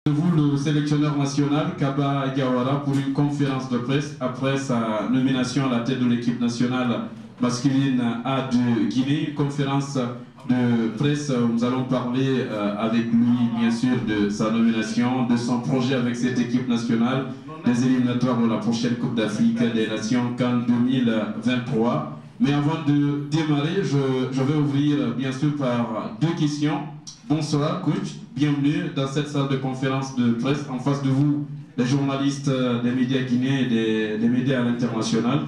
Vous, le sélectionneur national, Kaba Diawara, pour une conférence de presse après sa nomination à la tête de l'équipe nationale masculine A de Guinée. Une conférence de presse où nous allons parler avec lui, bien sûr, de sa nomination, de son projet avec cette équipe nationale, des éliminatoires de la prochaine Coupe d'Afrique des Nations CAN 2023. Mais avant de démarrer, je vais ouvrir, bien sûr, par deux questions. Bonsoir, coach. Bienvenue dans cette salle de conférence de presse. En face de vous, les journalistes des médias guinéens et des médias à l'international.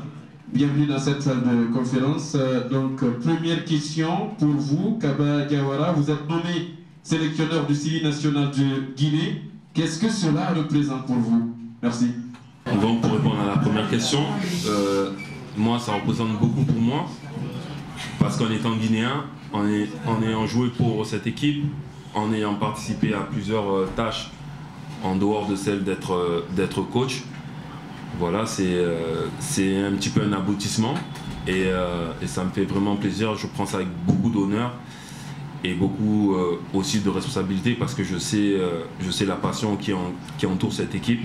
Bienvenue dans cette salle de conférence. Donc, première question pour vous, Kaba Diawara. Vous êtes nommé sélectionneur du CILI national de Guinée. Qu'est-ce que cela représente pour vous? Merci. Donc, pour répondre à la première question, moi, ça représente beaucoup pour moi. Parce qu'en étant guinéen, en ayant joué pour cette équipe, en ayant participé à plusieurs tâches en dehors de celle d'être coach, voilà, c'est un petit peu un aboutissement et ça me fait vraiment plaisir. Je prends ça avec beaucoup d'honneur et beaucoup aussi de responsabilité parce que je sais la passion qui entoure cette équipe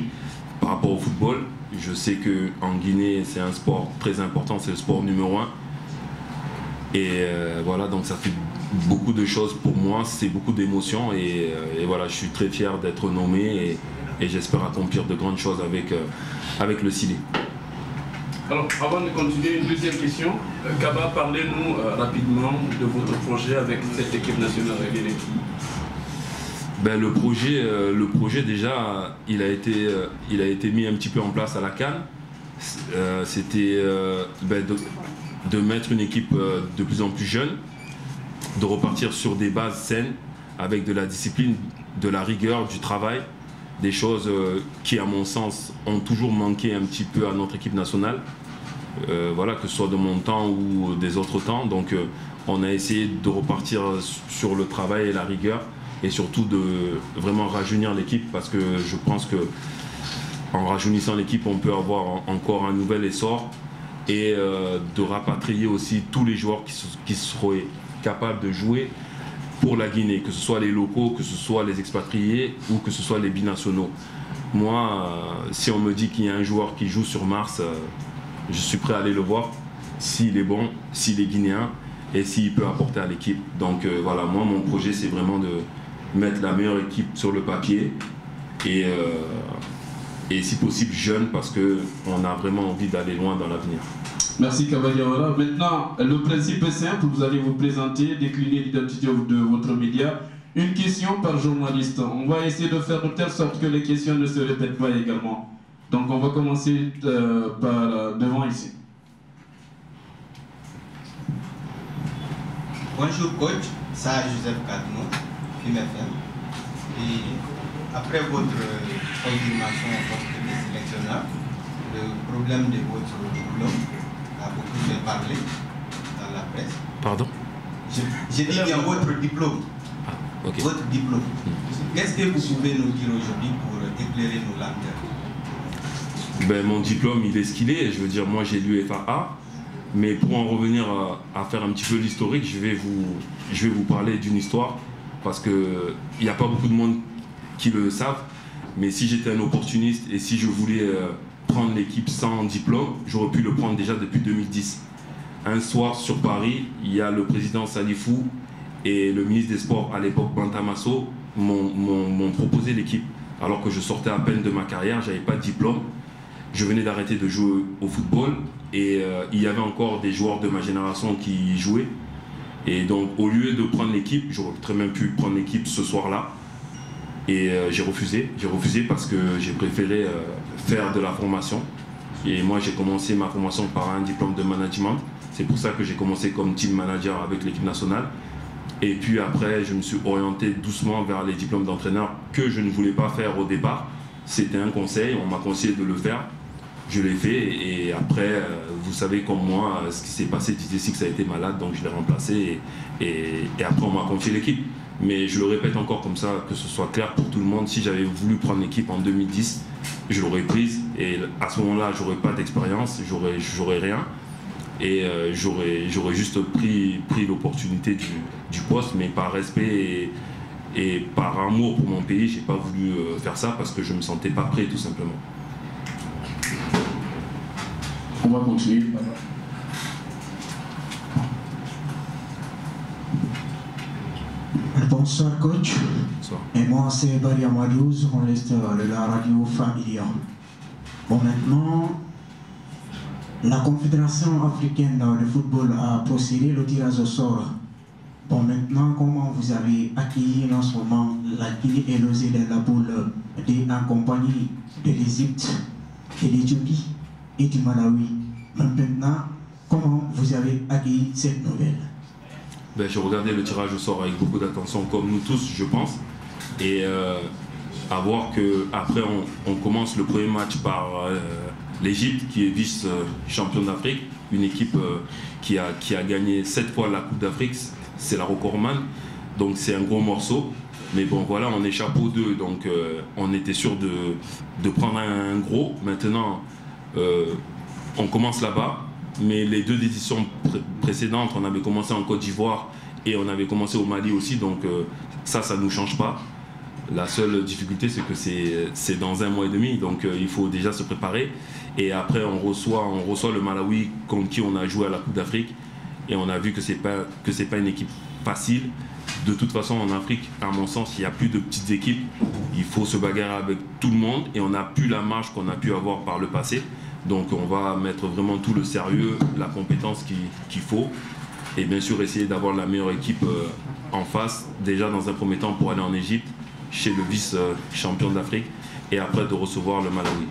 par rapport au football. Je sais qu'en Guinée, c'est un sport très important, c'est le sport numéro 1. Et voilà, donc ça fait beaucoup de choses pour moi, c'est beaucoup d'émotions et voilà, je suis très fier d'être nommé et j'espère accomplir de grandes choses avec le CILI. Alors, avant de continuer, une deuxième question. Kaba, parlez-nous rapidement de votre projet avec cette équipe nationale de Guinée. Ben, le projet déjà, il a été mis un petit peu en place à la CAN. C'était de mettre une équipe de plus en plus jeune, de repartir sur des bases saines, avec de la discipline, de la rigueur, du travail, des choses qui, à mon sens, ont toujours manqué un petit peu à notre équipe nationale, voilà, que ce soit de mon temps ou des autres temps. Donc on a essayé de repartir sur le travail et la rigueur, et surtout de vraiment rajeunir l'équipe, parce que je pense que en rajeunissant l'équipe, on peut avoir encore un nouvel essor, et de rapatrier aussi tous les joueurs qui seraient capables de jouer pour la Guinée, que ce soit les locaux, que ce soit les expatriés ou que ce soit les binationaux. Moi, si on me dit qu'il y a un joueur qui joue sur Mars, je suis prêt à aller le voir, s'il est bon, s'il est guinéen et s'il peut apporter à l'équipe. Donc voilà, moi mon projet c'est vraiment de mettre la meilleure équipe sur le papier et si possible jeune, parce qu'on a vraiment envie d'aller loin dans l'avenir. Merci Kaba Diawara. Maintenant, le principe est simple, vous allez vous présenter, décliner l'identité de votre média. Une question par journaliste. On va essayer de faire de telle sorte que les questions ne se répètent pas également. Donc on va commencer par devant ici. Bonjour coach, ça Joseph Cadno, FIM FM. Et après votre confirmation en tant que sélectionneur, le problème de votre diplôme a beaucoup fait parler dans la presse. Pardon? J'ai dit bien votre diplôme. Ah, okay. Votre diplôme. Qu'est-ce que vous pouvez nous dire aujourd'hui pour éclairer nos lanternes? Ben, mon diplôme, il est ce qu'il est. Je veux dire, moi j'ai l'UFAA. Mais pour en revenir à faire un petit peu l'historique, je vais vous parler d'une histoire. Parce qu'il n'y a pas beaucoup de monde qui le savent. Mais si j'étais un opportuniste et si je voulais prendre l'équipe sans diplôme, j'aurais pu le prendre déjà depuis 2010. Un soir sur Paris, il y a le président Salifou et le ministre des Sports à l'époque, Bantamasso, m'ont proposé l'équipe. Alors que je sortais à peine de ma carrière, je n'avais pas de diplôme. Je venais d'arrêter de jouer au football et il y avait encore des joueurs de ma génération qui jouaient. Et donc au lieu de prendre l'équipe, j'aurais très bien pu prendre l'équipe ce soir-là. Et j'ai refusé parce que j'ai préféré faire de la formation. Et moi j'ai commencé ma formation par un diplôme de management. C'est pour ça que j'ai commencé comme team manager avec l'équipe nationale. Et puis après je me suis orienté doucement vers les diplômes d'entraîneur que je ne voulais pas faire au départ. C'était un conseil, on m'a conseillé de le faire. Je l'ai fait et après, vous savez comme moi, ce qui s'est passé, Didier ça a été malade, donc je l'ai remplacé et après on m'a confié l'équipe. Mais je le répète encore comme ça, que ce soit clair pour tout le monde, si j'avais voulu prendre l'équipe en 2010, je l'aurais prise et à ce moment-là, j'aurais pas d'expérience, j'aurais rien et j'aurais juste pris l'opportunité du poste, mais par respect Et par amour pour mon pays, j'ai pas voulu faire ça parce que je me sentais pas prêt, tout simplement. On va continuer. Bonsoir coach. Bonsoir. Et moi c'est Barry Amadou, journaliste de la radio Familia. Bon, maintenant, la Confédération africaine de football a procédé le tirage au sort. Bon, maintenant, comment vous avez accueilli en ce moment la Guinée et losée de la poule D en compagnie de l'Égypte, de l'Éthiopie et du Malawi? Maintenant, comment vous avez accueilli cette nouvelle? Ben, j'ai regardé le tirage au sort avec beaucoup d'attention, comme nous tous, je pense. Et à voir qu'après, on commence le premier match par l'Égypte, qui est vice-champion d'Afrique, une équipe qui a gagné 7 fois la Coupe d'Afrique, c'est la recordman, donc c'est un gros morceau. Mais bon, voilà, on échappe aux deux, donc on était sûr de prendre un gros. Maintenant, on commence là-bas. Mais les deux éditions précédentes, on avait commencé en Côte d'Ivoire et on avait commencé au Mali aussi, donc ça ne nous change pas. La seule difficulté, c'est que c'est dans 1 mois et demi, donc il faut déjà se préparer. Et après, on reçoit le Malawi contre qui on a joué à la Coupe d'Afrique et on a vu que c'est pas une équipe facile. De toute façon, en Afrique, à mon sens, il n'y a plus de petites équipes. Il faut se bagarrer avec tout le monde et on n'a plus la marge qu'on a pu avoir par le passé. Donc on va mettre vraiment tout le sérieux, la compétence qu'il faut. Et bien sûr essayer d'avoir la meilleure équipe en face, déjà dans un premier temps pour aller en Égypte, chez le vice-champion d'Afrique, et après de recevoir le Malawi.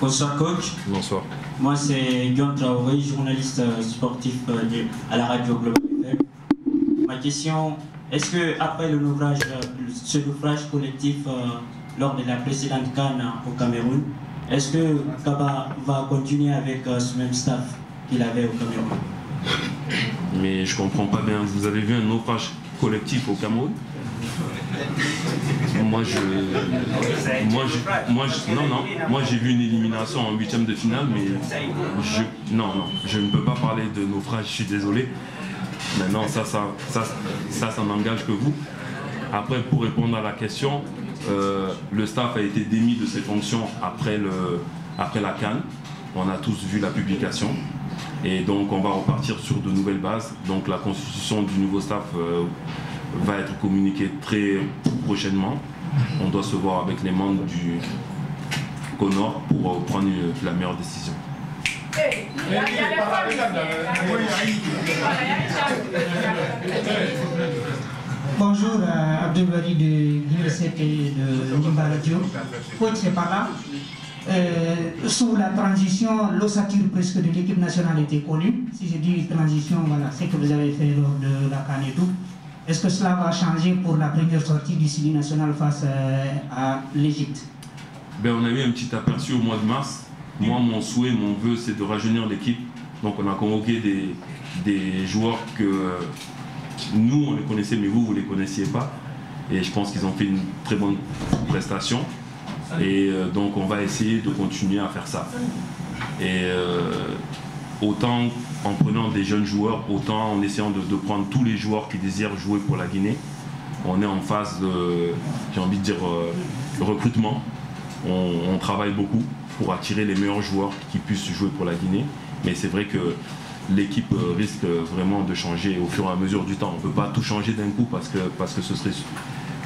Bonsoir coach. Bonsoir. Moi c'est Guillaume Traoré, journaliste sportif à la radio Global FM. Ma question, est-ce que après ce naufrage collectif lors de la précédente CAN au Cameroun, est-ce que Kaba va continuer avec ce même staff qu'il avait au Cameroun? Mais je comprends pas bien. Vous avez vu un naufrage collectif au Cameroun? Moi j'ai vu une élimination en 8e de finale, mais je ne peux pas parler de naufrage, je suis désolé. Maintenant ça n'engage que vous. Après, pour répondre à la question, le staff a été démis de ses fonctions après la CAN. On a tous vu la publication. Et donc on va repartir sur de nouvelles bases. Donc la constitution du nouveau staff va être communiquée très prochainement. On doit se voir avec les membres du CONOR pour prendre la meilleure décision. Bonjour, Abdelbari de l'Université de Nimba Radio. C'est par là. Sous la transition, l'ossature presque de l'équipe nationale était connue. Si je dis transition, voilà, c'est que vous avez fait lors de la CAN et tout. Est-ce que cela va changer pour la première sortie du Sili national face à l'Égypte? Ben, on a eu un petit aperçu au mois de mars. Moi, mon souhait, mon vœu, c'est de rajeunir l'équipe. Donc on a convoqué des joueurs que nous, on les connaissait, mais vous ne les connaissiez pas. Et je pense qu'ils ont fait une très bonne prestation. Et donc on va essayer de continuer à faire ça. Et autant en prenant des jeunes joueurs, autant en essayant de prendre tous les joueurs qui désirent jouer pour la Guinée. On est en phase de, j'ai envie de dire, recrutement. On travaille beaucoup pour attirer les meilleurs joueurs qui puissent jouer pour la Guinée. Mais c'est vrai que l'équipe risque vraiment de changer au fur et à mesure du temps. On ne peut pas tout changer d'un coup parce que ce serait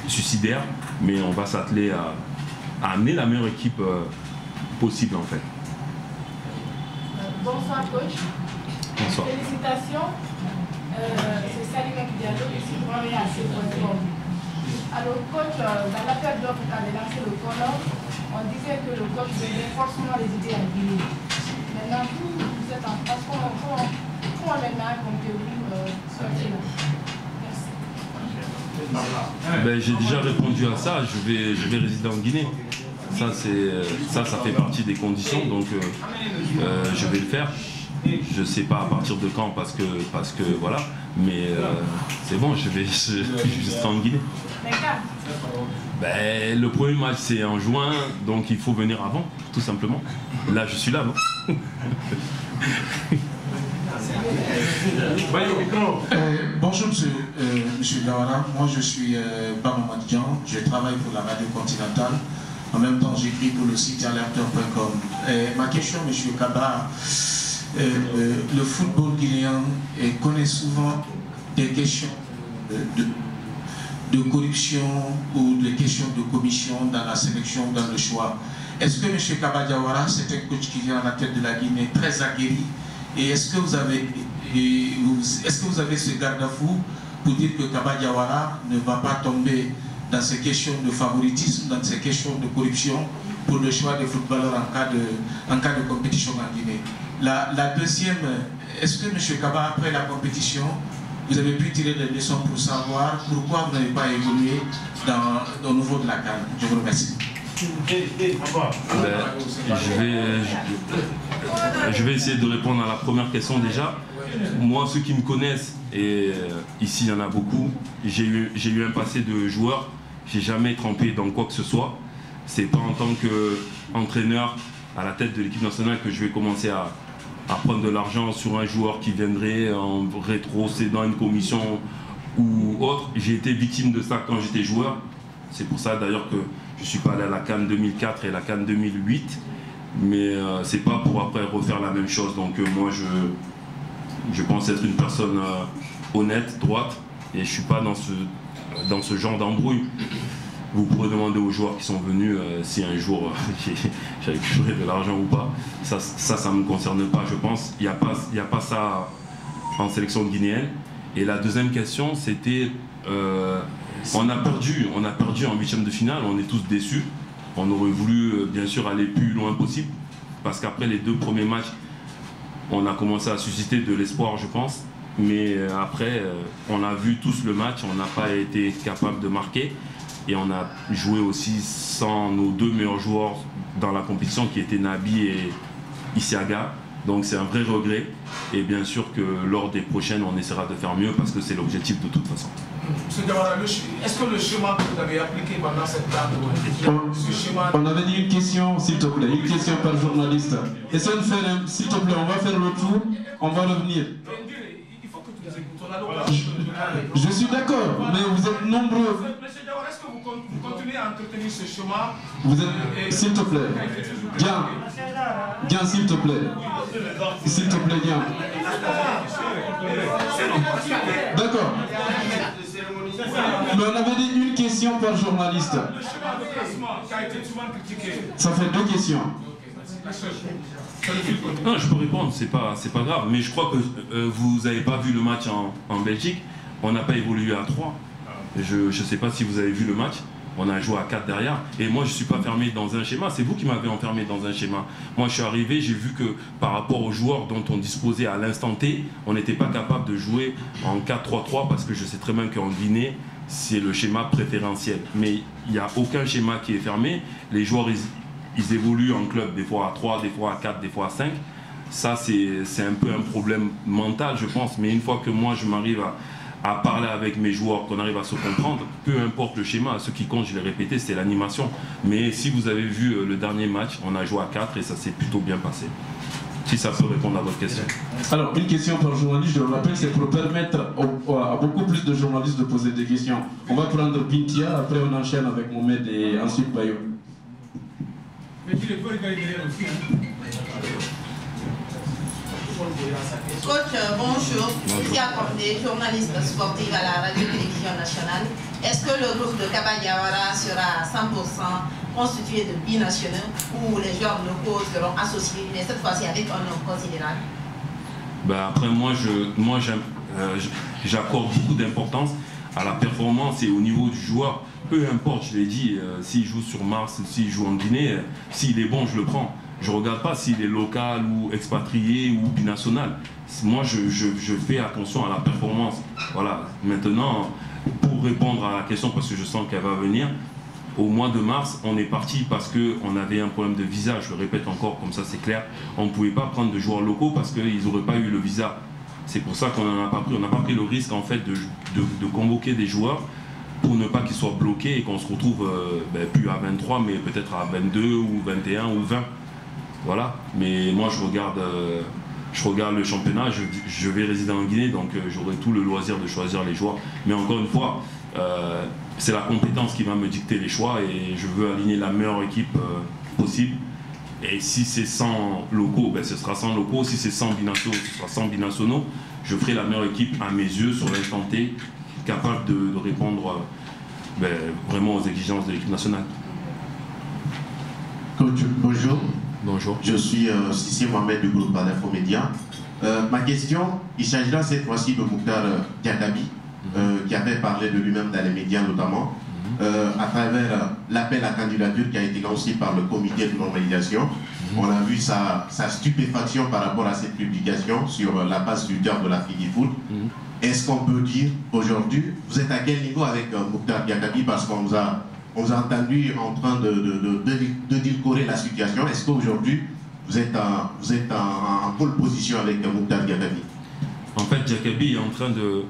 suicidaire, mais on va s'atteler à amener la meilleure équipe possible en fait. Bonsoir coach. Bonsoir. Félicitations. C'est Salim Diallo ici pour aller à C.com. Alors coach, dans l'affaire d'offre vous avez lancé le CONOR, on disait que le coach donnait forcément les idées à Guinée. Maintenant vous êtes en face, comment maintenant comptez-vous sortir là? Ben, j'ai déjà répondu à ça, je vais résider en Guinée. Ça fait partie des conditions, donc je vais le faire. Je ne sais pas à partir de quand, parce que voilà, mais c'est bon, je serai en Guinée. Ben, le premier match c'est en juin, donc il faut venir avant, tout simplement. Là je suis là, non? Bonjour monsieur Gawara, moi je suis Bama Madian, je travaille pour la radio continentale. En même temps, j'écris pour le site alerteur.com. Ma question, monsieur Kaba, le football guinéen connaît souvent des questions de corruption ou des questions de commission dans la sélection, dans le choix. Est-ce que monsieur Kaba Diawara, c'est un coach qui vient à la tête de la Guinée, très aguerri, et est-ce que vous avez ce garde-à-fou pour dire que Kaba Diawara ne va pas tomber dans ces questions de favoritisme, dans ces questions de corruption pour le choix des footballeurs en cas de compétition en Guinée? La deuxième, est-ce que M. Kaba, après la compétition, vous avez pu tirer des leçons pour savoir pourquoi vous n'avez pas évolué au niveau de la CAN? Je vous remercie. Je vais essayer de répondre à la première question déjà. Moi, ceux qui me connaissent, et ici il y en a beaucoup, j'ai eu un passé de joueur. J'ai jamais trempé dans quoi que ce soit. C'est pas en tant qu'entraîneur à la tête de l'équipe nationale que je vais commencer à prendre de l'argent sur un joueur qui viendrait en rétrocédant une commission ou autre. J'ai été victime de ça quand j'étais joueur. C'est pour ça d'ailleurs que je suis pas allé à la CAN 2004 et la CAN 2008. Mais c'est pas pour après refaire la même chose. Donc moi je pense être une personne honnête, droite, et je suis pas dans ce genre d'embrouille. Vous pourrez demander aux joueurs qui sont venus si un jour j'avais touché de l'argent ou pas. Ça ne me concerne pas, je pense. Il n'y a pas ça en sélection guinéenne. Et la deuxième question, c'était on a perdu en 8e de finale, on est tous déçus. On aurait voulu bien sûr aller plus loin possible, parce qu'après les 2 premiers matchs, on a commencé à susciter de l'espoir, je pense. Mais après, on a vu tous le match, on n'a pas été capable de marquer. Et on a joué aussi sans nos 2 meilleurs joueurs dans la compétition, qui étaient Nabi et Isiaga. Donc c'est un vrai regret. Et bien sûr que lors des prochaines, on essaiera de faire mieux, parce que c'est l'objectif de toute façon. Monsieur Diawara, est-ce que le schéma que vous avez appliqué pendant cette date, on avait dit une question, s'il te plaît, une question par journaliste. Essaye de faire, s'il te plaît, on va faire le tour, on va revenir. Il faut que tu nous écoutes. Je suis d'accord, mais vous êtes nombreux. Monsieur Diawara, est-ce que vous continuez à entretenir ce schéma? Vous êtes, s'il te plaît, Dian, s'il te plaît. S'il te plaît, Dian. D'accord. Mais on avait dit une question par journaliste. Ça fait 2 questions. Non, je peux répondre, c'est pas grave. Mais je crois que vous n'avez pas vu le match en Belgique. On n'a pas évolué à 3. Je ne sais pas si vous avez vu le match. On a joué à 4 derrière. Et moi, je ne suis pas fermé dans un schéma. C'est vous qui m'avez enfermé dans un schéma. Moi, je suis arrivé, j'ai vu que par rapport aux joueurs dont on disposait à l'instant T, on n'était pas capable de jouer en 4-3-3, parce que je sais très bien qu'en Guinée, c'est le schéma préférentiel. Mais il n'y a aucun schéma qui est fermé. Les joueurs, ils évoluent en club, des fois à 3, des fois à 4, des fois à 5. Ça, c'est un peu un problème mental, je pense. Mais une fois que moi, je m'arrive à parler avec mes joueurs, qu'on arrive à se comprendre, peu importe le schéma, ce qui compte, je l'ai répété, c'est l'animation. Mais si vous avez vu le dernier match, on a joué à 4 et ça s'est plutôt bien passé. Si ça peut répondre à votre question. Alors, une question par journaliste, je le rappelle, c'est pour permettre à beaucoup plus de journalistes de poser des questions. On va prendre Bintia, après on enchaîne avec Mohamed et ensuite Bayo. Mais tu le peux regarder aussi. Coach, bonjour. Ici Accordé, journaliste sportive à la radio-télévision nationale. Est-ce que le groupe de Kaba Diawara sera à 100% constitué de binationaux ou les joueurs locaux seront associés, mais cette fois-ci avec un nombre considérable? Après, moi j'accorde beaucoup d'importance à la performance et au niveau du joueur. Peu importe, je l'ai dit, s'il joue sur Mars, s'il joue en Guinée, s'il est bon, je le prends. Je ne regarde pas s'il est local ou expatrié ou binational. Moi, je fais attention à la performance. Voilà. Maintenant, pour répondre à la question, parce que je sens qu'elle va venir, au mois de mars, on est parti parce qu'on avait un problème de visa. Je le répète encore, comme ça c'est clair. On ne pouvait pas prendre de joueurs locaux parce qu'ils n'auraient pas eu le visa. C'est pour ça qu'on n'en a pas pris. On n'a pas pris le risque en fait de convoquer des joueurs pour ne pas qu'ils soient bloqués et qu'on se retrouve plus à 23, mais peut-être à 22 ou 21 ou 20. Voilà, mais moi je regarde je regarde le championnat, je vais résider en Guinée, donc j'aurai tout le loisir de choisir les joueurs. Mais encore une fois, c'est la compétence qui va me dicter les choix et je veux aligner la meilleure équipe possible. Et si c'est 100 locaux, ben ce sera 100 locaux. Si c'est 100 binationaux, ce sera 100 binationaux. Je ferai la meilleure équipe à mes yeux sur l'instant T, capable de répondre vraiment aux exigences de l'équipe nationale. Coach, bonjour. Bonjour. Je suis Sissi Mohamed du groupe Infomédia. Ma question, il s'agira cette fois-ci de Mouktar Diakabi, qui avait parlé de lui-même dans les médias notamment, à travers l'appel à candidature qui a été lancé par le comité de normalisation. On a vu sa stupéfaction par rapport à cette publication sur la page Twitter de la FIGIFoot. Est-ce qu'on peut dire aujourd'hui, vous êtes à quel niveau avec Mouktar Diakabi, parce qu'on vous a entendu en train de décorer la situation. Est-ce qu'aujourd'hui, vous êtes en pole position avec Mouktar Diakabi? En fait, Diakabi est en train de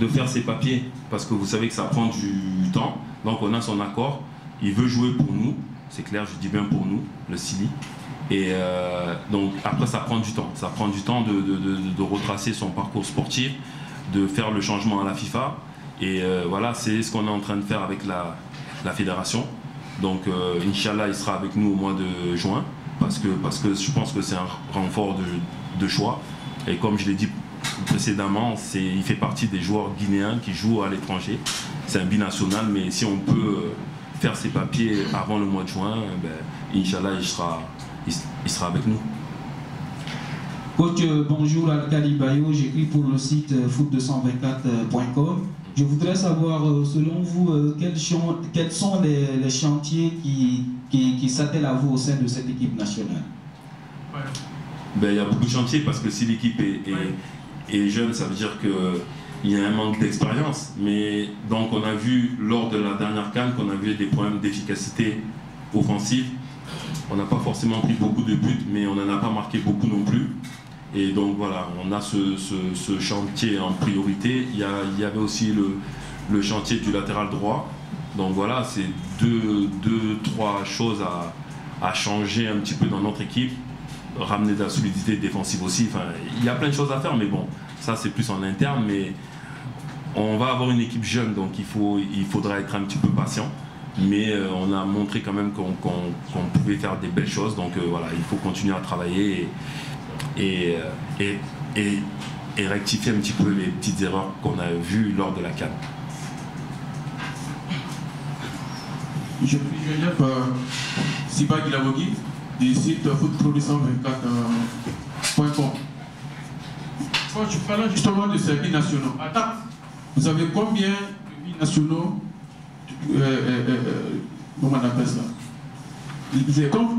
faire ses papiers, parce que vous savez que ça prend du temps. Donc on a son accord, il veut jouer pour nous, c'est clair, je dis bien pour nous, le Sili. Et donc après ça prend du temps. Ça prend du temps de retracer son parcours sportif, de faire le changement à la FIFA. Et voilà, c'est ce qu'on est en train de faire avec la fédération. Donc Inch'Allah, il sera avec nous au mois de juin, parce que je pense que c'est un renfort de choix. Et comme je l'ai dit précédemment, il fait partie des joueurs guinéens qui jouent à l'étranger. C'est un binational, mais si on peut faire ses papiers avant le mois de juin, Inch'Allah, il sera avec nous. Coach, bonjour, Alkali Bayo, j'écris pour le site foot224.com. Je voudrais savoir, selon vous, quels sont les chantiers qui s'attellent à vous au sein de cette équipe nationale? Il y a beaucoup de chantiers, parce que si l'équipe est jeune, ça veut dire qu'il y a un manque d'expérience. Mais donc on a vu lors de la dernière CAN qu'on avait des problèmes d'efficacité offensive. On n'a pas forcément pris beaucoup de buts, mais on n'en a pas marqué beaucoup non plus. Et donc voilà, on a ce chantier en priorité. Il y avait aussi le chantier du latéral droit. Donc voilà, c'est trois choses à changer un petit peu dans notre équipe. Ramener de la solidité défensive aussi. Enfin, il y a plein de choses à faire, mais bon, ça c'est plus en interne. Mais on va avoir une équipe jeune, donc il faudra être un petit peu patient. Mais on a montré quand même qu'on pouvait faire des belles choses. Donc voilà, il faut continuer à travailler et rectifier un petit peu les petites erreurs qu'on a vues lors de la CAN. Je suis Joseph Siba Guilabogi du site footpro224.com. Je parle justement de ces binationaux. Vous avez combien de binationaux? Comment on appelle ça? Vous avez comment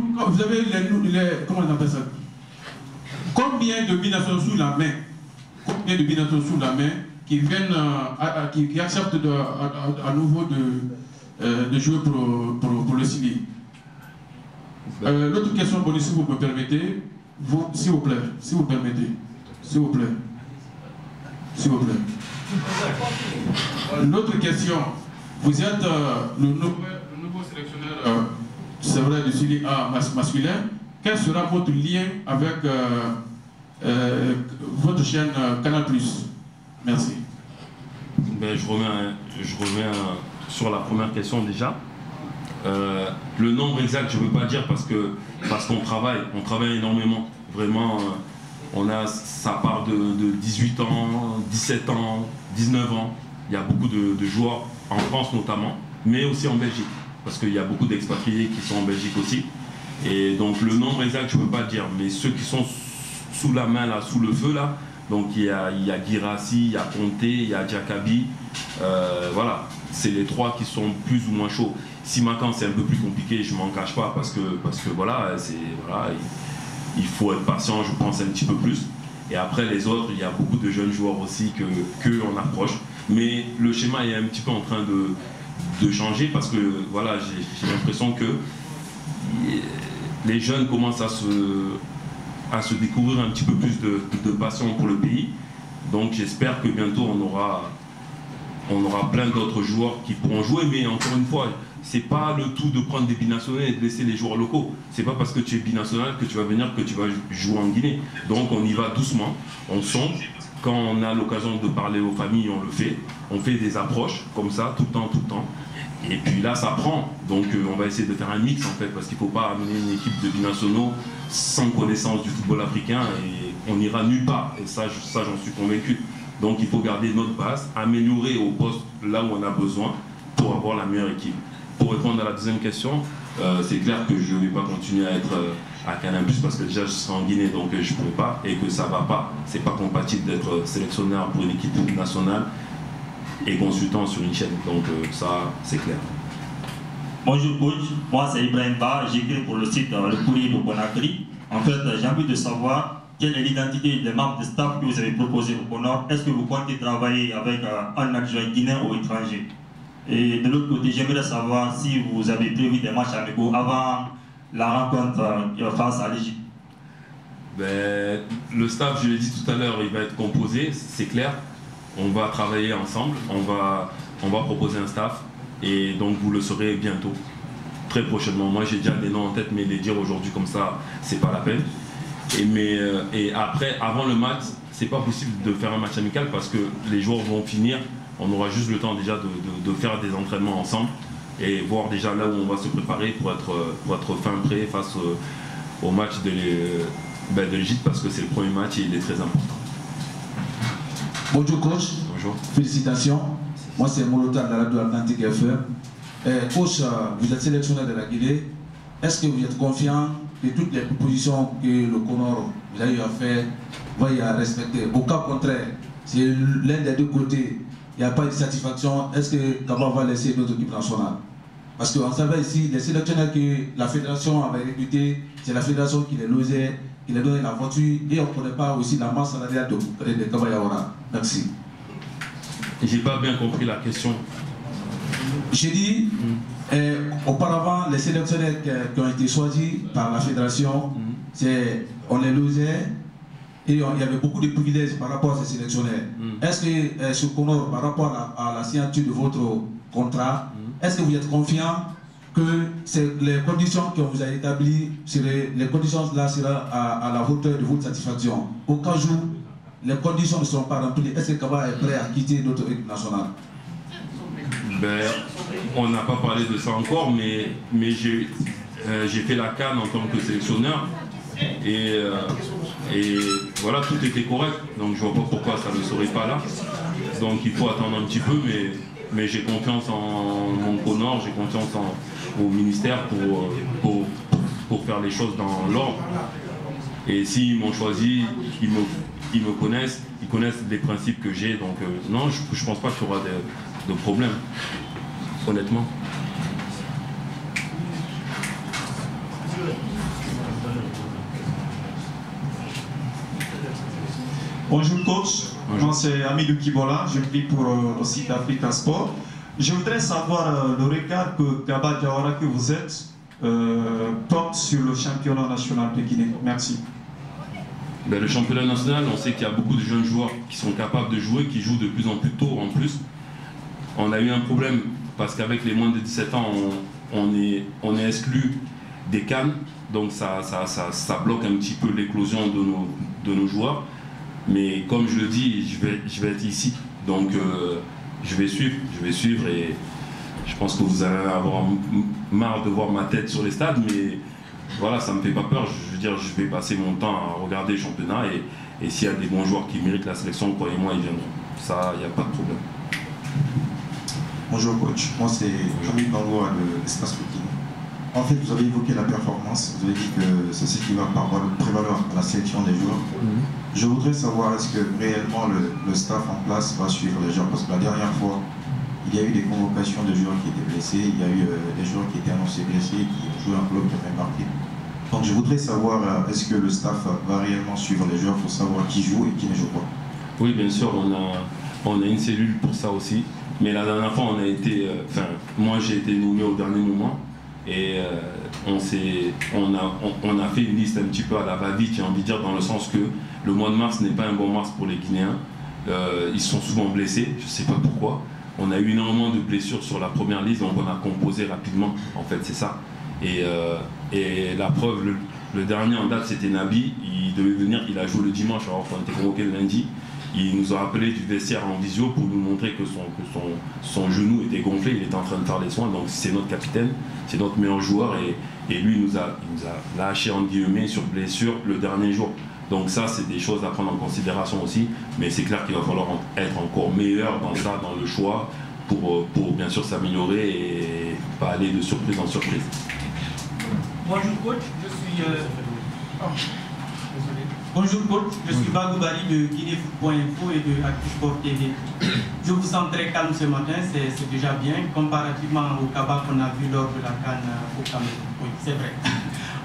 on appelle ça? Combien de binationaux sous la main? Combien de binationaux sous la main qui viennent, qui acceptent à nouveau de jouer pour le Sili? L'autre question, si vous me permettez, s'il vous plaît, s'il vous permettez, s'il vous plaît, s'il vous plaît. L'autre question, vous êtes le nouveau sélectionneur, c'est vrai, du Sili A masculin. Quel sera votre lien avec votre chaîne Canal+? Merci. Je reviens sur la première question déjà. Le nombre exact, je ne veux pas dire parce qu'on travaille énormément. Vraiment, ça part de 18 ans, 17 ans, 19 ans. Il y a beaucoup de joueurs en France notamment, mais aussi en Belgique, parce qu'il y a beaucoup d'expatriés qui sont en Belgique aussi. Et donc le nombre exact, je ne peux pas dire, mais ceux qui sont sous la main, là, sous le feu, là, donc il y a Guirassy, il y a Conté, il y a Diakabi, voilà, c'est les trois qui sont plus ou moins chauds. Simakan, c'est un peu plus compliqué, je ne m'en cache pas, parce que voilà, il faut être patient, je pense, un petit peu plus. Et après, les autres, il y a beaucoup de jeunes joueurs aussi qu'on approche. Mais le schéma est un petit peu en train de changer, parce que voilà, j'ai l'impression que les jeunes commencent à se découvrir un petit peu plus de passion pour le pays. Donc j'espère que bientôt on aura plein d'autres joueurs qui pourront jouer, mais encore une fois, c'est pas le tout de prendre des binationaux et de laisser les joueurs locaux. C'est pas parce que tu es binational que tu vas venir que tu vas jouer en Guinée. Donc on y va doucement, on sonde. Quand on a l'occasion de parler aux familles, on le fait. On fait des approches comme ça, tout le temps. Et puis là, ça prend. Donc on va essayer de faire un mix en fait, parce qu'il ne faut pas amener une équipe de binationaux sans connaissance du football africain et on n'ira nulle part. Et ça j'en suis convaincu. Donc il faut garder notre base, améliorer au poste là où on a besoin pour avoir la meilleure équipe. Pour répondre à la deuxième question, c'est clair que je ne vais pas continuer à être à Canal+, parce que déjà je serai en Guinée, donc je ne pourrais pas, et que ça ne va pas. C'est pas compatible d'être sélectionneur pour une équipe nationale et consultant sur une chaîne. Donc ça, c'est clair. Bonjour coach, moi c'est Ibrahim Ba, j'écris pour le site Le Courrier de Conakry. En fait, j'ai envie de savoir quelle est l'identité des membres de staff que vous avez proposé au Conor. Est-ce que vous comptez travailler avec un adjoint guinéen ou étranger? Et de l'autre côté, j'aimerais savoir si vous avez prévu des matchs amicaux avant la rencontre face à l'Égypte. Ben, le staff, je l'ai dit tout à l'heure, il va être composé, c'est clair. On va travailler ensemble, on va proposer un staff et donc vous le saurez bientôt, très prochainement. Moi j'ai déjà des noms en tête, mais les dire aujourd'hui comme ça, c'est pas la peine. Et après, avant le match, c'est pas possible de faire un match amical parce que les joueurs vont finir. On aura juste le temps déjà de faire des entraînements ensemble et voir déjà là où on va se préparer pour être fin prêt face au match de l'Égypte parce que c'est le premier match et il est très important. Bonjour coach. Bonjour. Félicitations. Moi c'est Molota de la radio Atlantique FM. Coach, vous êtes sélectionneur de la Guinée. Est-ce que vous êtes confiant que toutes les propositions que le Comore vous a eu à faire va y respecter? Au cas contraire, c'est l'un des deux côtés. Il n'y a pas de satisfaction. Est-ce que Kaba va laisser d'autres équipes nationales? Parce qu'on savait ici, les sélectionneurs que la fédération avait recrutés, c'est la fédération qui les losait, qui les donnait la voiture, et on ne connaît pas aussi la masse salariale de Kaba Diawara. Merci. J'ai pas bien compris la question. J'ai dit, auparavant, les sélectionneurs qui ont été choisis par la fédération, on les losait. Et il y avait beaucoup de privilèges par rapport à ces sélectionneurs. Est-ce que, sur Comore, par rapport à la signature de votre contrat, est-ce que vous êtes confiant que les conditions qu'on vous a établies, les conditions là seront à la hauteur de votre satisfaction? Au cas où les conditions ne sont pas remplies, est-ce que Kaba est prêt à quitter notre équipe nationale? Ben, on n'a pas parlé de ça encore, mais j'ai fait la CAN en tant que sélectionneur. Et voilà, tout était correct, donc je vois pas pourquoi ça ne serait pas là. Donc il faut attendre un petit peu, mais j'ai confiance en mon Conor, j'ai confiance au ministère pour faire les choses dans l'ordre. Et s'ils m'ont choisi, ils me connaissent, ils connaissent les principes que j'ai, donc non, je pense pas qu'il y aura de problème, honnêtement. Bonjour coach, moi c'est Amidou Kibola, je vis pour le site Africa Sport. Je voudrais savoir le regard que Kaba Diawara que vous êtes porte sur le championnat national de Guinée. Merci. Ben, le championnat national, on sait qu'il y a beaucoup de jeunes joueurs qui sont capables de jouer, qui jouent de plus en plus tôt en plus. On a eu un problème parce qu'avec les moins de 17 ans, on est exclu des CAN, donc ça bloque un petit peu l'éclosion de nos joueurs. Mais comme je le dis, je vais être ici, donc je vais suivre et je pense que vous allez avoir marre de voir ma tête sur les stades, mais voilà, ça ne me fait pas peur. Je veux dire, je vais passer mon temps à regarder le championnat et s'il y a des bons joueurs qui méritent la sélection, croyez-moi, ils viendront. Ça, il n'y a pas de problème. Bonjour coach, moi c'est Jean-Luc Bangoua de l'Espace Petit. En fait, vous avez évoqué la performance, vous avez dit que c'est ce qui va prévaloir à la sélection des joueurs. Je voudrais savoir, est-ce que réellement le staff en place va suivre les joueurs? Parce que la dernière fois, il y a eu des convocations de joueurs qui étaient blessés, il y a eu des joueurs qui étaient annoncés blessés, qui ont joué un club qui a fait partie. Donc je voudrais savoir, est-ce que le staff va réellement suivre les joueurs pour savoir qui joue et qui ne joue pas? Oui, bien sûr, on a une cellule pour ça aussi. Mais la dernière fois, on a été, moi j'ai été nommé au dernier moment. Et on a fait une liste un petit peu à la va-vite, j'ai envie de dire, dans le sens que le mois de mars n'est pas un bon mars pour les Guinéens. Ils sont souvent blessés, je ne sais pas pourquoi. on a eu énormément de blessures sur la première liste, donc on a composé rapidement, en fait, c'est ça. Et la preuve, le dernier en date, c'était Nabi. Il devait venir, il a joué le dimanche, alors qu'on était convoqué le lundi. Il nous a appelé du vestiaire en visio pour nous montrer que son genou était gonflé, il était en train de faire les soins. Donc c'est notre capitaine, c'est notre meilleur joueur, et lui il nous a lâché en guillemets sur blessure le dernier jour. Donc ça, c'est des choses à prendre en considération aussi, mais c'est clair qu'il va falloir être encore meilleur dans ça, dans le choix, pour bien sûr s'améliorer et pas aller de surprise en surprise. Bonjour coach, je suis... Bonjour coach, je suis Bagou Bari de Guinéfoot.info et de ActuSport TV. Je vous sens très calme ce matin, c'est déjà bien, comparativement au Kaba qu'on a vu lors de la CAN au Cameroun. Oui, c'est vrai.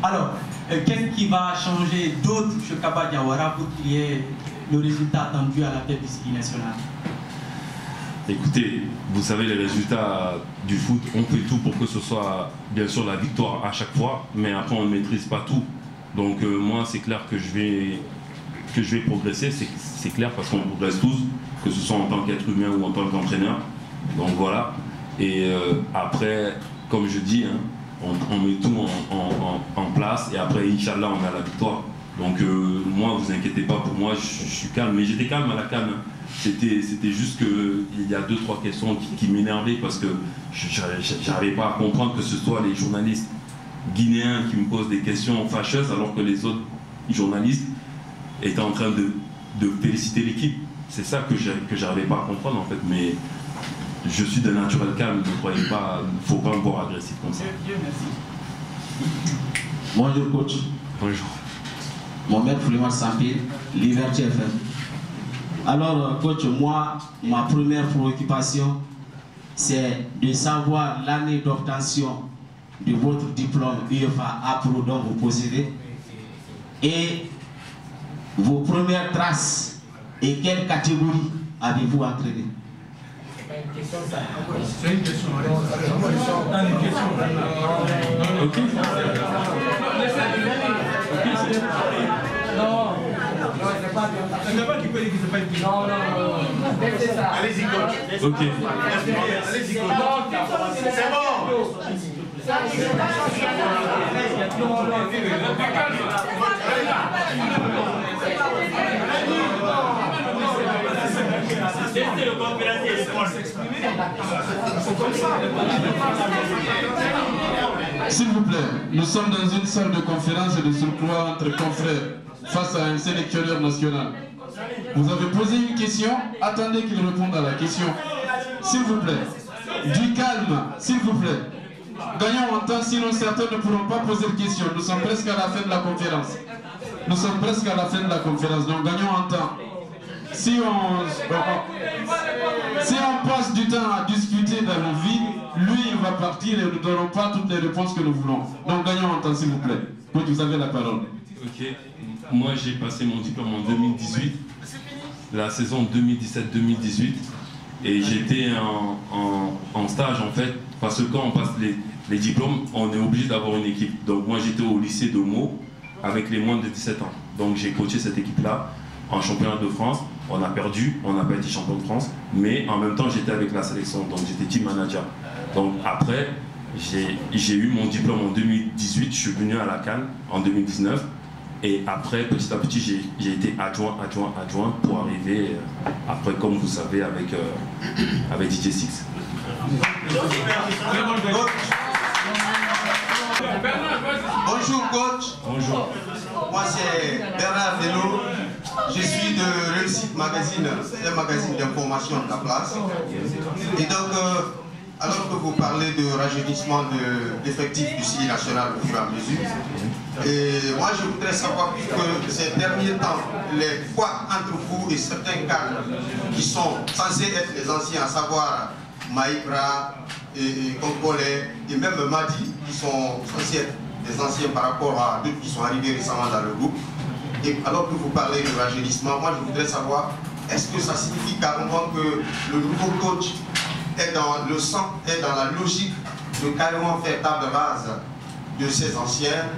Alors, qu'est-ce qui va changer d'autre chez Kaba Diawara pour qu'il y ait le résultat attendu à la tête du ski national? Écoutez, vous savez, les résultats du foot, on fait tout pour que ce soit bien sûr la victoire à chaque fois, mais après on ne maîtrise pas tout. Donc moi, c'est clair que je vais progresser, c'est clair, parce qu'on progresse tous, que ce soit en tant qu'être humain ou en tant qu'entraîneur. Donc voilà. Et après, comme je dis, hein, on met tout en place, et après, Inch'Allah, on a la victoire. Donc moi, vous inquiétez pas, pour moi, je suis calme. Mais j'étais calme à la CAN. C'était juste qu'il y a 2-3 questions qui m'énervaient, parce que je n'arrivais pas à comprendre que ce soit les journalistes guinéens qui me posent des questions fâcheuses, alors que les autres journalistes étaient en train de féliciter l'équipe. C'est ça que j'arrivais pas à comprendre, en fait. Mais je suis de naturel calme, ne croyez pas, il ne faut pas me voir agressif comme ça. Bonjour coach. Bonjour. Mohamed Fouliman Sampir, Liberté FM. Alors coach, moi, ma première préoccupation, c'est de savoir l'année d'obtention de votre diplôme UEFA A-Pro dont vous possédez, et vos premières traces, et quelle catégorie avez-vous entraîné? C'est une question. Ok. C'est pas qui peut dire que c'est pas une question. Non. Allez-y, coach. Ok. Allez-y, coach. C'est bon. S'il vous plaît, nous sommes dans une salle de conférence et de surcroît entre confrères face à un sélectionneur national. Vous avez posé une question, attendez qu'il réponde à la question. S'il vous plaît, du calme, s'il vous plaît. Gagnons en temps, sinon certains ne pourront pas poser de questions. Nous sommes presque à la fin de la conférence. Nous sommes presque à la fin de la conférence, donc gagnons en temps. Si on passe du temps à discuter dans le vide, lui il va partir et nous ne donnons pas toutes les réponses que nous voulons. Donc gagnons en temps, s'il vous plaît. Donc vous avez la parole. Ok. Moi j'ai passé mon diplôme en 2018, la saison 2017-2018, et j'étais en stage en fait, parce que quand on passe les diplômes, on est obligé d'avoir une équipe. Donc moi j'étais au lycée de Meaux avec les moins de 17 ans. Donc j'ai coaché cette équipe-là en championnat de France. On a perdu, on n'a pas été champion de France, mais en même temps j'étais avec la sélection, donc j'étais team manager. Donc après, j'ai eu mon diplôme en 2018, je suis venu à la CAN en 2019, et après petit à petit j'ai été adjoint pour arriver après, comme vous savez, avec DJ Six. Bonjour coach. Bonjour. Moi c'est Bernard Vélo. Je suis de Réussite Magazine, un magazine d'information de la place. Et donc, alors que vous parlez de rajeunissement de l'effectif du CI national au fur et à mesure, et moi je voudrais savoir, puisque ces derniers temps, les quoi entre vous et certains cadres qui sont censés être les anciens, à savoir Maïbra et Konkole et même Madi, qui sont censés être des anciens par rapport à d'autres qui sont arrivés récemment dans le groupe. Et alors que vous parlez de rajeunissement, moi je voudrais savoir, est-ce que ça signifie carrément que le nouveau coach est dans le sang, est dans la logique de carrément faire table rase de ces anciens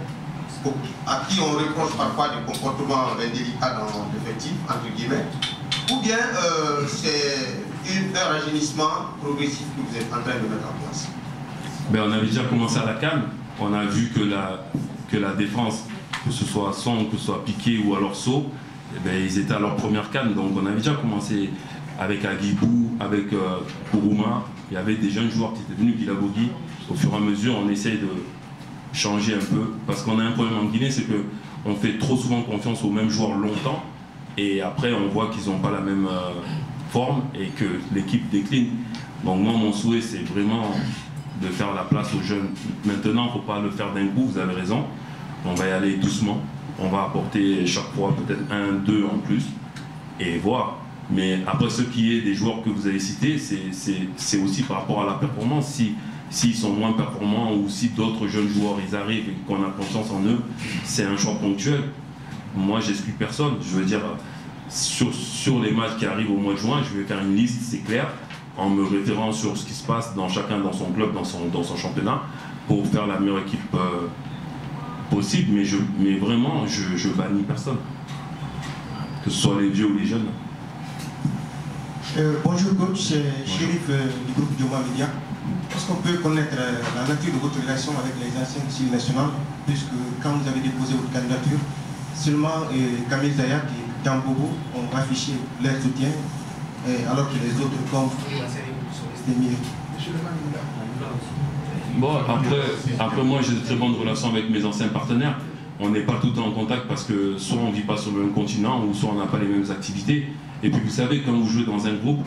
à qui on reproche parfois des comportements indélicats dans l'effectif, entre guillemets, ou bien c'est un rajeunissement progressif que vous êtes en train de mettre en place? On avait déjà commencé à la CAN. On a vu que la défense, que ce soit Song, que ce soit Piqué ou alors So, ils étaient à leur première CAN. Donc on avait déjà commencé avec Agibou, avec Kourouma. Il y avait des jeunes joueurs qui étaient venus, Guilabogui. Au fur et à mesure, on essaye de changer un peu. Parce qu'on a un problème en Guinée, c'est qu'on fait trop souvent confiance aux mêmes joueurs longtemps. Et après, on voit qu'ils n'ont pas la même forme et que l'équipe décline. Donc moi, mon souhait, c'est vraiment de faire la place aux jeunes. Maintenant, il ne faut pas le faire d'un coup, vous avez raison. On va y aller doucement. On va apporter chaque fois peut-être 1, 2 en plus. Et voir. Mais après, ce qui est des joueurs que vous avez cités, c'est aussi par rapport à la performance. S'ils sont moins performants ou si d'autres jeunes joueurs ils arrivent et qu'on a confiance en eux, c'est un choix ponctuel. Moi, j'exclus personne. Je veux dire, sur les matchs qui arrivent au mois de juin, je vais faire une liste, c'est clair, en me référant sur ce qui se passe dans chacun dans son club, dans son championnat, pour faire la meilleure équipe possible. Mais vraiment, je bannis personne, que ce soit les vieux ou les jeunes. Bonjour coach, c'est Chérif du groupe Dioma Media. Est-ce qu'on peut connaître la nature de votre relation avec les anciens cibles nationales, puisque quand vous avez déposé votre candidature, seulement Kamil Zayat et Dambobo ont affiché leur soutien, alors que les autres comme sont restés mieux. Bon, après moi j'ai de très bonnes relations avec mes anciens partenaires. On n'est pas tout le temps en contact parce que soit on ne vit pas sur le même continent ou soit on n'a pas les mêmes activités. Et puis vous savez, quand vous jouez dans un groupe,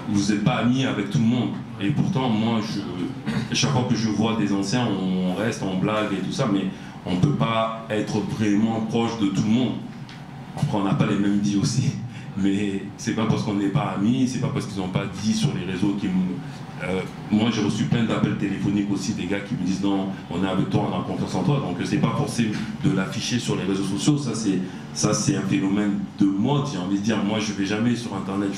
vous n'êtes pas amis avec tout le monde. Et pourtant, moi, chaque fois que je vois des anciens, on reste, on blague et tout ça, mais on ne peut pas être vraiment proche de tout le monde. Après, on n'a pas les mêmes vies aussi. Mais c'est pas parce qu'on n'est pas amis, c'est pas parce qu'ils n'ont pas dit sur les réseaux qu'ils moi, j'ai reçu plein d'appels téléphoniques aussi, des gars qui me disent non, on est avec toi, on a confiance en toi. Donc c'est pas forcé de l'afficher sur les réseaux sociaux. Ça c'est un phénomène de mode, j'ai envie de dire. Moi, je vais jamais sur Internet,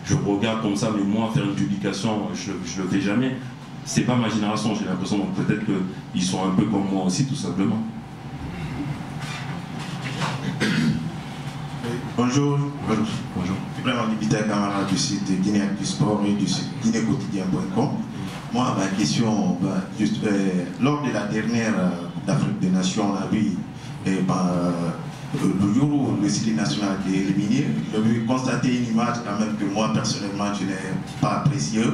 je regarde comme ça, mais moi, faire une publication, je le fais jamais. C'est pas ma génération, j'ai l'impression. Donc peut-être qu'ils sont un peu comme moi aussi, tout simplement. Bonjour. Bonjour. Vraiment Libita Kamara du site Guinée du Sport et du site guinéquotidien.com. Moi, ma question, lors de la dernière d'Afrique des Nations, on a vu le jour où le site national est éliminé, j'ai vu constater une image quand même que moi personnellement je n'ai pas appréciée.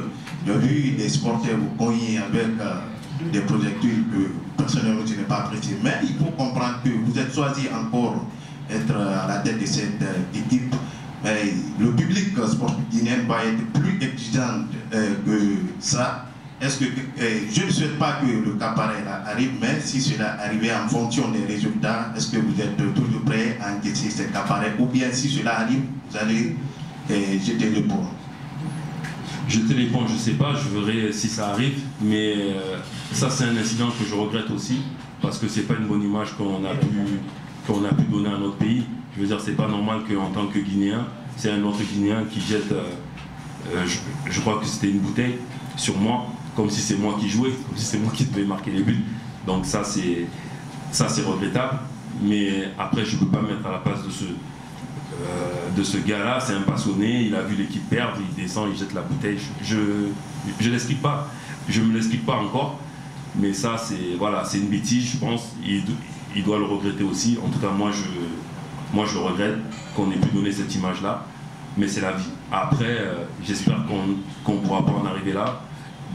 J'ai vu des sportifs cogner avec des projectiles que personnellement je n'ai pas apprécié. Mais il faut comprendre que vous êtes choisi encore être à la tête de cette équipe. Mais le public sportif guinéen va être plus exigeant que ça. Est-ce que je ne souhaite pas que le cas pareil arrive, mais si cela arrivait en fonction des résultats, est-ce que vous êtes toujours prêt à encaisser ce cas pareil, ou bien si cela arrive, vous allez jeter le pont? Jeter les ponts, je ne sais pas, je verrai si ça arrive, mais ça c'est un incident que je regrette aussi, parce que c'est pas une bonne image qu'on a pu donner à notre pays. Je veux dire, c'est pas normal qu'en tant que Guinéen, c'est un autre Guinéen qui jette, je crois que c'était une bouteille sur moi, comme si c'est moi qui jouais, comme si c'est moi qui devais marquer les buts. Donc ça c'est regrettable, mais après je ne peux pas me mettre à la place de ce gars-là. C'est un passionné, il a vu l'équipe perdre, il descend, il jette la bouteille. Je l'explique pas, je me l'explique pas encore, mais ça c'est une bêtise, je pense. Il doit le regretter aussi. En tout cas, moi je le regrette qu'on ait pu donner cette image-là, mais c'est la vie. Après, j'espère qu'on ne pourra pas en arriver là.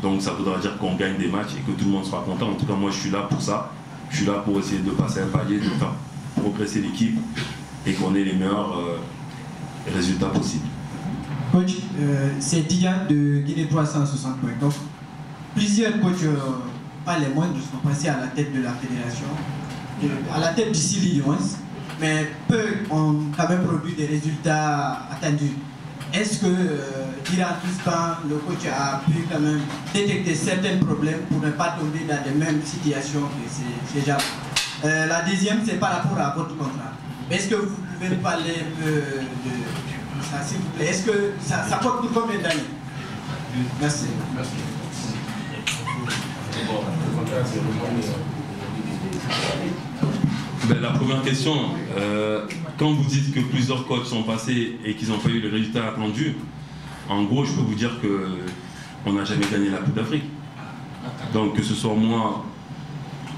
Donc ça voudra dire qu'on gagne des matchs et que tout le monde sera content. En tout cas, moi je suis là pour ça. Je suis là pour essayer de passer un palier, de faire progresser l'équipe et qu'on ait les meilleurs résultats possibles. Coach, c'est Dia de Guinée360.com. Plusieurs coachs, pas les moindres, sont passés à la tête de la fédération, à la tête du CILI, mais peu ont quand même produit des résultats attendus. Est-ce que, durant tout ce temps, le coach a pu quand même détecter certains problèmes pour ne pas tomber dans les mêmes situations que ces gens? La deuxième, c'est par rapport à votre contrat. Est-ce que vous pouvez parler un peu de ça, s'il vous plaît? Est-ce que ça porte pour combien d'années? Merci. La première question, quand vous dites que plusieurs coachs sont passés et qu'ils n'ont pas eu les résultats attendus, En gros, je peux vous dire qu'on n'a jamais gagné la Coupe d'Afrique. Donc que ce soit moi,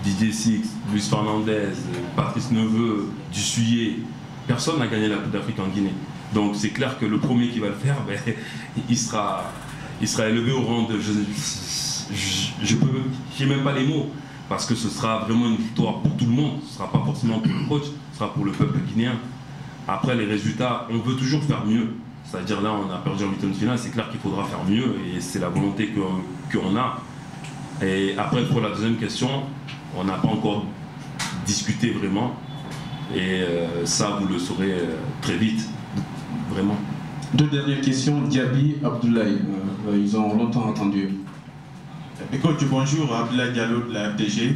Didier Six, Luis Fernandez, Patrice Neveu, Dussuyer, personne n'a gagné la Coupe d'Afrique en Guinée. Donc c'est clair que le premier qui va le faire, ben, il sera élevé au rang de... j'ai même pas les mots, parce que ce sera vraiment une victoire pour tout le monde. Ce ne sera pas forcément pour le coach, ce sera pour le peuple guinéen. Après les résultats, on veut toujours faire mieux. C'est-à-dire là, on a perdu en huitième de finale, c'est clair qu'il faudra faire mieux et c'est la volonté qu'on a. Et après, pour la deuxième question, on n'a pas encore discuté vraiment. Et ça, vous le saurez très vite, vraiment. Deux dernières questions, Diaby, Abdoulaye. Ils ont longtemps entendu. Coach, bonjour, Abdoulaye Diallo de la MTG.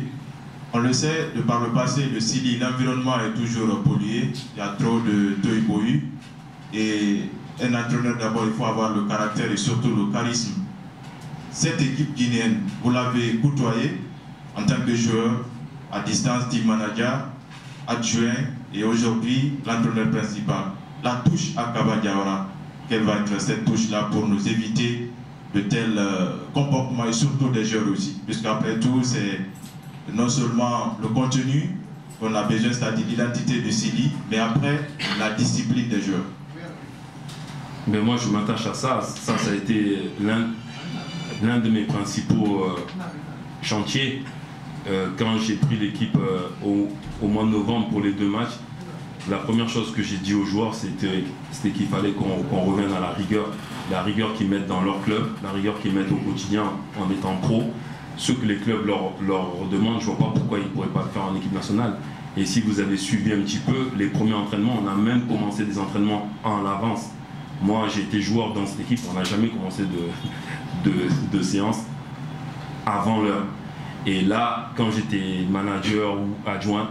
On le sait, de par le passé, le Sili, l'environnement est toujours pollué. Il y a trop de tohu-bohu. Et un entraîneur, d'abord, il faut avoir le caractère et surtout le charisme. Cette équipe guinéenne, vous l'avez côtoyée en tant que joueur, à distance, team manager, adjoint et aujourd'hui l'entraîneur principal. La touche à Kaba Diawara, quelle va être cette touche-là pour nous éviter de tels comportements et surtout des joueurs aussi, puisqu'après tout, c'est non seulement le contenu qu'on a besoin, c'est-à-dire l'identité de Sili, mais après la discipline des joueurs. Mais moi, je m'attache à ça. Ça a été l'un de mes principaux chantiers. Quand j'ai pris l'équipe au mois de novembre pour les 2 matchs, la première chose que j'ai dit aux joueurs, c'était qu'il fallait qu'on revienne à la rigueur qu'ils mettent dans leur club, la rigueur qu'ils mettent au quotidien en étant pro. Ce que les clubs leur demandent, je ne vois pas pourquoi ils ne pourraient pas le faire en équipe nationale. Et si vous avez suivi un petit peu, les premiers entraînements, on a même commencé des entraînements en avance. Moi, j'ai été joueur dans cette équipe, on n'a jamais commencé de séance avant l'heure. Et là, quand j'étais manager ou adjoint,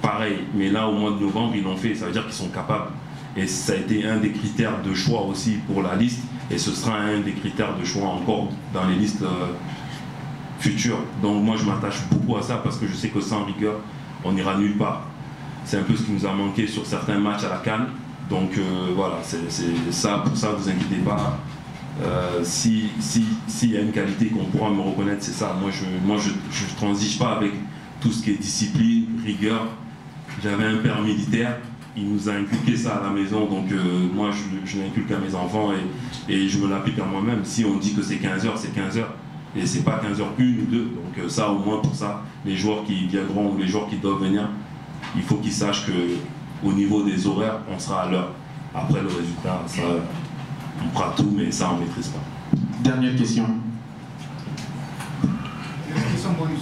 pareil. Mais là, au mois de novembre, ils l'ont fait. Ça veut dire qu'ils sont capables. Et ça a été un des critères de choix aussi pour la liste. Et ce sera un des critères de choix encore dans les listes futures. Donc moi, je m'attache beaucoup à ça parce que je sais que sans rigueur, on n'ira nulle part. C'est un peu ce qui nous a manqué sur certains matchs à la CAN. Donc voilà, c'est ça. Pour ça, vous inquiétez pas. S'il y a une qualité qu'on pourra me reconnaître, c'est ça. Moi, je transige pas avec tout ce qui est discipline, rigueur. J'avais un père militaire, il nous a inculqué ça à la maison, donc moi je l'inculque à mes enfants et je me l'applique à moi-même. Si on dit que c'est 15 heures, c'est 15 heures. Et c'est pas 15 heures 1 ou 2. Donc ça, au moins pour ça, les joueurs qui viendront ou les joueurs qui doivent venir, il faut qu'ils sachent qu'au niveau des horaires, on sera à l'heure. Après le résultat, ça, on fera tout, mais ça, on ne maîtrise pas. Dernière question. Question bonus.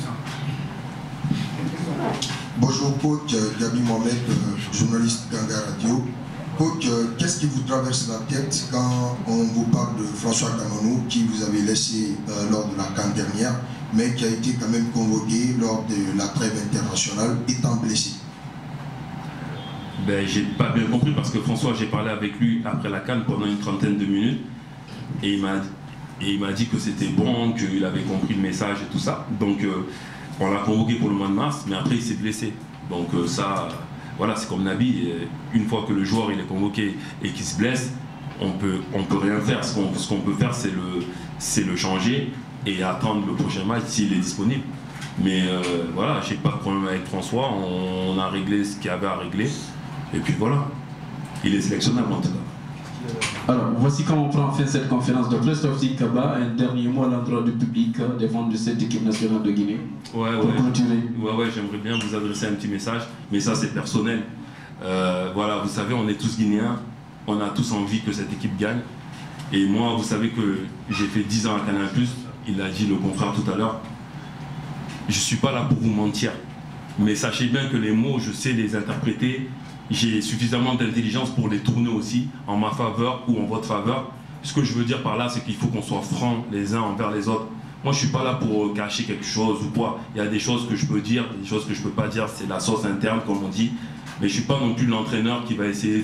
Bonjour coach, Gabi Mohamed, journaliste Ganga Radio. Coach, qu'est-ce qui vous traverse la tête quand on vous parle de François Kamanou, qui vous avait laissé lors de la CAN dernière, mais qui a été quand même convoqué lors de la trêve internationale, étant blessé? Ben, j'ai pas bien compris parce que François, j'ai parlé avec lui après la CAN pendant une trentaine de minutes et il m'a dit que c'était bon, qu'il avait compris le message et tout ça. Donc on l'a convoqué pour le mois de mars, mais après il s'est blessé. Donc ça, voilà, c'est comme Nabi. Une fois que le joueur il est convoqué et qu'il se blesse, on peut rien faire. Ce qu'on peut faire, c'est le changer et attendre le prochain match s'il est disponible. Mais voilà, j'ai pas de problème avec François. On a réglé ce qu'il y avait à régler. Et puis voilà, il est sélectionnable en tout cas. Alors, voici comment on prend fin cette conférence de presse. Tawfik Kaba, un dernier mot à l'endroit du public des membres de cette équipe nationale de Guinée. Ouais, j'aimerais bien vous adresser un petit message, mais ça c'est personnel. Voilà, vous savez, on est tous Guinéens, on a tous envie que cette équipe gagne. Et moi, vous savez que j'ai fait 10 ans à Canal+, il a dit le confrère tout à l'heure. Je ne suis pas là pour vous mentir, mais sachez bien que les mots, je sais les interpréter. J'ai suffisamment d'intelligence pour les tourner aussi en ma faveur ou en votre faveur. Ce que je veux dire par là, c'est qu'il faut qu'on soit francs les uns envers les autres. Moi, je ne suis pas là pour cacher quelque chose ou quoi. Il y a des choses que je peux dire, des choses que je ne peux pas dire. C'est la sauce interne, comme on dit. Mais je ne suis pas non plus l'entraîneur qui va essayer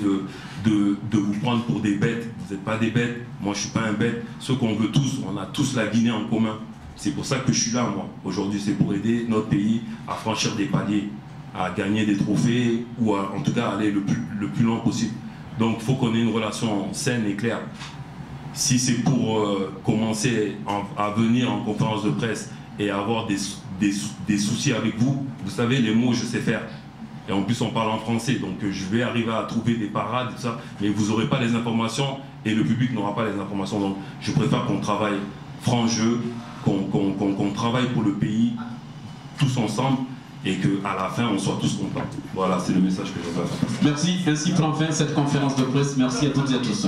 de vous prendre pour des bêtes. Vous n'êtes pas des bêtes. Moi, je ne suis pas un bête. Ce qu'on veut tous, on a tous la Guinée en commun. C'est pour ça que je suis là, moi. Aujourd'hui, c'est pour aider notre pays à franchir des paliers, à gagner des trophées ou en tout cas aller le plus loin possible. Donc il faut qu'on ait une relation saine et claire. si c'est pour commencer à venir en conférence de presse et avoir des soucis avec vous, vous savez, les mots, je sais faire. Et en plus, on parle en français, donc je vais arriver à trouver des parades et tout ça, mais vous n'aurez pas les informations et le public n'aura pas les informations. Donc, je préfère qu'on travaille franc jeu, qu'on travaille pour le pays, tous ensemble, et qu'à la fin, on soit tous contents. Voilà, c'est le message que je veux faire. Merci. Ainsi prend fin cette conférence de presse. Merci à toutes et à tous.